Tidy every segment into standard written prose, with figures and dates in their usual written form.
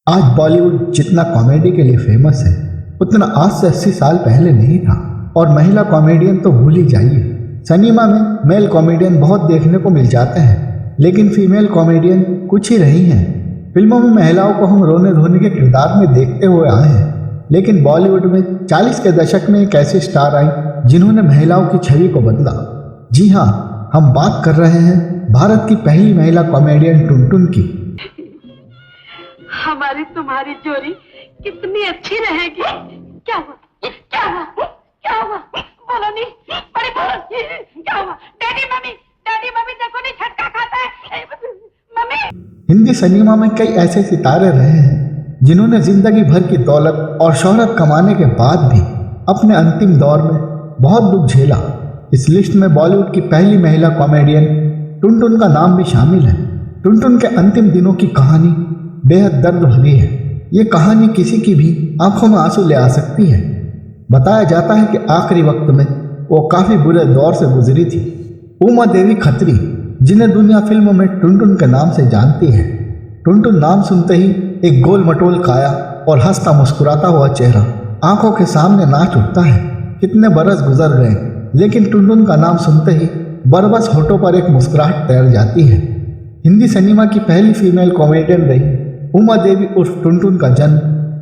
आज बॉलीवुड जितना कॉमेडी के लिए फेमस है उतना आज से 80 साल पहले नहीं था। और महिला कॉमेडियन तो भूल ही जाइए। सिनेमा में मेल कॉमेडियन बहुत देखने को मिल जाते हैं, लेकिन फीमेल कॉमेडियन कुछ ही रही हैं। फिल्मों में महिलाओं को हम रोने धोने के किरदार में देखते हुए आए हैं, लेकिन बॉलीवुड में 40 के दशक में एक ऐसी स्टार आई जिन्होंने महिलाओं की छवि को बदला। जी हाँ, हम बात कर रहे हैं भारत की पहली महिला कॉमेडियन टुनटुन की। हमारी तुम्हारी जोड़ी कितनी अच्छी रहेगी। क्या हुआ? क्या हुआ? क्या हुआ? बोलो नहीं, बड़ी बोलो। क्या हुआ? डैडी मम्मी देखो नहीं, झटका खाता है मम्मी। हिंदी सिनेमा में कई ऐसे सितारे रहे हैं जिन्होंने जिंदगी भर की दौलत और शोहरत कमाने के बाद भी अपने अंतिम दौर में बहुत दुख झेला। इस लिस्ट में बॉलीवुड की पहली महिला कॉमेडियन टुनटुन का नाम भी शामिल है। टुनटुन के अंतिम दिनों की कहानी बेहद दर्द भरी है। ये कहानी किसी की भी आंखों में आंसू ले आ सकती है। बताया जाता है कि आखिरी वक्त में वो काफ़ी बुरे दौर से गुजरी थी। उमा देवी खत्री, जिन्हें दुनिया फिल्मों में टुनटुन के नाम से जानती है। टुनटुन नाम सुनते ही एक गोल मटोल काया और हंसता मुस्कुराता हुआ चेहरा आंखों के सामने नाच उठता है। कितने बरस गुजर गए, लेकिन टुनटुन का नाम सुनते ही बरबस होठों पर एक मुस्कुराहट तैर जाती है। हिंदी सिनेमा की पहली फीमेल कॉमेडियन रही उमा देवी उर्फ टुनटुन का जन्म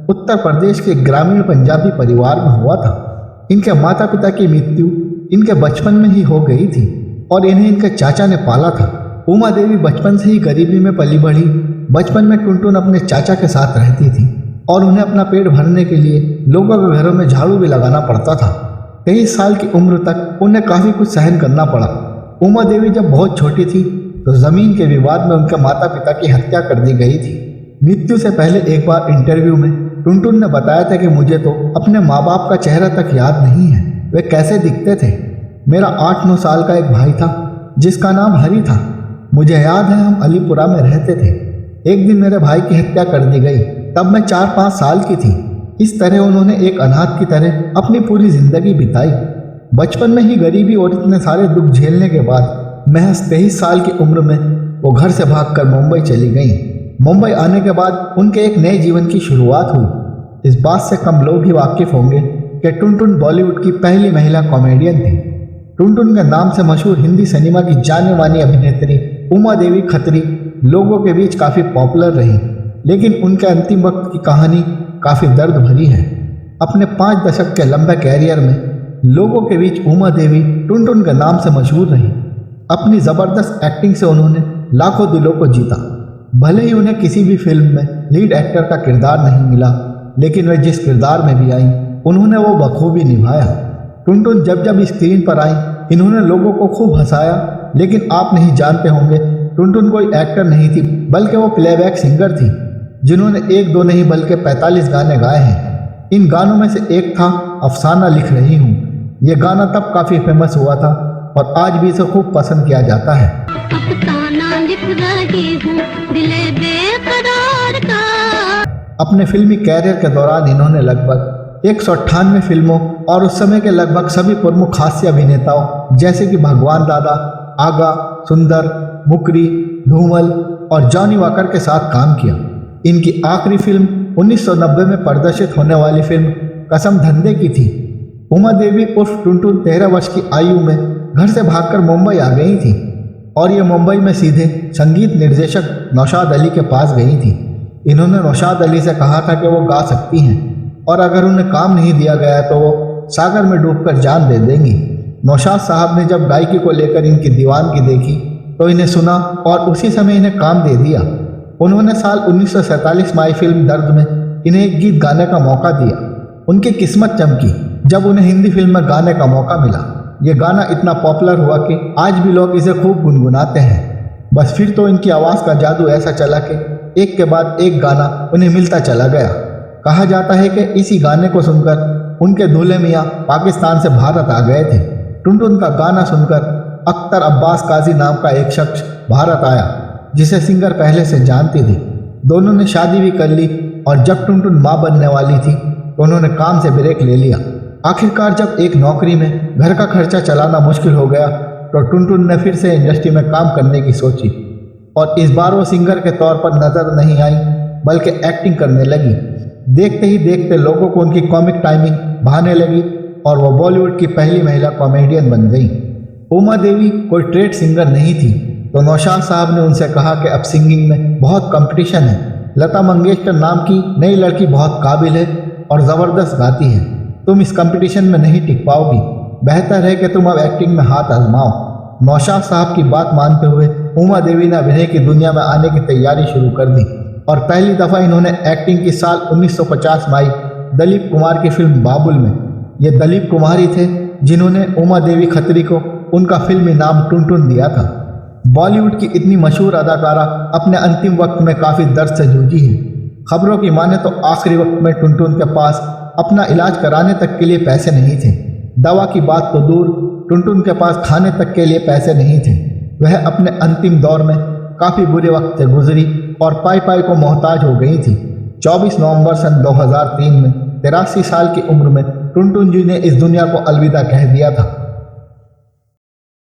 उत्तर प्रदेश के ग्रामीण पंजाबी परिवार में हुआ था। इनके माता पिता की मृत्यु इनके बचपन में ही हो गई थी और इन्हें इनके चाचा ने पाला था। उमा देवी बचपन से ही गरीबी में पली बढ़ी। बचपन में टुनटुन अपने चाचा के साथ रहती थी और उन्हें अपना पेट भरने के लिए लोगों के घरों में झाड़ू भी लगाना पड़ता था। 23 साल की उम्र तक उन्हें काफ़ी कुछ सहन करना पड़ा। उमा देवी जब बहुत छोटी थी तो ज़मीन के विवाद में उनके माता पिता की हत्या कर दी गई थी। मृत्यु से पहले एक बार इंटरव्यू में टुनटुन ने बताया था कि मुझे तो अपने माँ बाप का चेहरा तक याद नहीं है, वे कैसे दिखते थे। मेरा 8-9 साल का एक भाई था जिसका नाम हरी था। मुझे याद है हम अलीपुरा में रहते थे। एक दिन मेरे भाई की हत्या कर दी गई, तब मैं 4-5 साल की थी। इस तरह उन्होंने एक अनाथ की तरह अपनी पूरी जिंदगी बिताई। बचपन में ही गरीबी और इतने सारे दुख झेलने के बाद महज 23 साल की उम्र में वो घर से भागकर मुंबई चली गईं। मुंबई आने के बाद उनके एक नए जीवन की शुरुआत हुई। इस बात से कम लोग ही वाकिफ होंगे कि टुनटुन बॉलीवुड की पहली महिला कॉमेडियन थी। टुनटुन के नाम से मशहूर हिंदी सिनेमा की जाने मानी अभिनेत्री उमा देवी खत्री लोगों के बीच काफ़ी पॉपुलर रही, लेकिन उनके अंतिम वक्त की कहानी काफ़ी दर्द भरी है। अपने 5 दशक के लंबे कैरियर में लोगों के बीच उमा देवी टुनटुन के नाम से मशहूर रही। अपनी ज़बरदस्त एक्टिंग से उन्होंने लाखों दिलों को जीता। भले ही उन्हें किसी भी फिल्म में लीड एक्टर का किरदार नहीं मिला, लेकिन वे जिस किरदार में भी आई उन्होंने वो बखूबी निभाया। टुनटुन जब जब स्क्रीन पर आई इन्होंने लोगों को खूब हंसाया। लेकिन आप नहीं जानते होंगे टुनटुन कोई एक्टर नहीं थी, बल्कि वो प्लेबैक सिंगर थी जिन्होंने 1-2 नहीं बल्कि 45 गाने गाए हैं। इन गानों में से एक था अफसाना लिख रही हूँ। ये गाना तब काफ़ी फेमस हुआ था और आज भी इसे खूब पसंद किया जाता है। अफसाना लिख रही हूँ दिले बेकरार का। अपने फिल्मी कैरियर के दौरान इन्होंने लगभग 198 फिल्मों और उस समय के लगभग सभी प्रमुख हास्य अभिनेताओं जैसे कि भगवान दादा, आगा, सुंदर, मुकरी, धूमल और जॉनी वॉकर के साथ काम किया। इनकी आखिरी फिल्म 1990 में प्रदर्शित होने वाली फिल्म कसम धंधे की थी। उमा देवी उर्फ टुनटुन 13 वर्ष की आयु में घर से भागकर मुंबई आ गई थी और ये मुंबई में सीधे संगीत निर्देशक नौशाद अली के पास गई थी। इन्होंने नौशाद अली से कहा था कि वो गा सकती हैं और अगर उन्हें काम नहीं दिया गया तो वो सागर में डूबकर जान दे देंगी। नौशाद साहब ने जब गायकी को लेकर इनकी दीवानगी देखी तो इन्हें सुना और उसी समय इन्हें काम दे दिया। उन्होंने साल 1947 में आई फिल्म दर्द में इन्हें एक गीत गाने का मौका दिया। उनकी किस्मत चमकी जब उन्हें हिंदी फिल्म में गाने का मौका मिला। ये गाना इतना पॉपुलर हुआ कि आज भी लोग इसे खूब गुनगुनाते हैं। बस फिर तो इनकी आवाज़ का जादू ऐसा चला कि एक के बाद एक गाना उन्हें मिलता चला गया। कहा जाता है कि इसी गाने को सुनकर उनके दूल्हे मियाँ पाकिस्तान से भारत आ गए थे। टुनटुन का गाना सुनकर अख्तर अब्बास काजी नाम का एक शख्स भारत आया जिसे सिंगर पहले से जानती थी। दोनों ने शादी भी कर ली और जब टुनटुन माँ बनने वाली थी तो उन्होंने काम से ब्रेक ले लिया। आखिरकार जब एक नौकरी में घर का खर्चा चलाना मुश्किल हो गया तो टुनटुन ने फिर से इंडस्ट्री में काम करने की सोची और इस बार वो सिंगर के तौर पर नजर नहीं आई बल्कि एक्टिंग करने लगी। देखते ही देखते लोगों को उनकी कॉमिक टाइमिंग भाने लगी और वो बॉलीवुड की पहली महिला कॉमेडियन बन गई। उमा देवी कोई ट्रेड सिंगर नहीं थी, तो नौशाद साहब ने उनसे कहा कि अब सिंगिंग में बहुत कंपटीशन है। लता मंगेशकर नाम की नई लड़की बहुत काबिल है और ज़बरदस्त गाती है। तुम इस कंपटीशन में नहीं टिक पाओगी, बेहतर है कि तुम अब एक्टिंग में हाथ आजमाओ। नौशाद साहब की बात मानते हुए उमा देवी ने अभिनय की दुनिया में आने की तैयारी शुरू कर दी और पहली दफ़ा इन्होंने एक्टिंग की साल 1950 में आई दलीप कुमार की फिल्म बाबुल में। ये दलीप कुमार ही थे जिन्होंने उमा देवी खत्री को उनका फिल्मी नाम टुनटुन दिया था। बॉलीवुड की इतनी मशहूर अदाकारा अपने अंतिम वक्त में काफ़ी दर्द से जूझी है। खबरों की माने तो आखिरी वक्त में टुनटुन के पास अपना इलाज कराने तक के लिए पैसे नहीं थे। दवा की बात तो दूर, टुनटुन के पास खाने तक के लिए पैसे नहीं थे। वह अपने अंतिम दौर में काफ़ी बुरे वक्त से गुजरी और पाई पाई को मोहताज हो गई थी। 24 नवंबर सन 2003 में 83 साल की उम्र में टुनटुन जी ने इस दुनिया को अलविदा कह दिया था।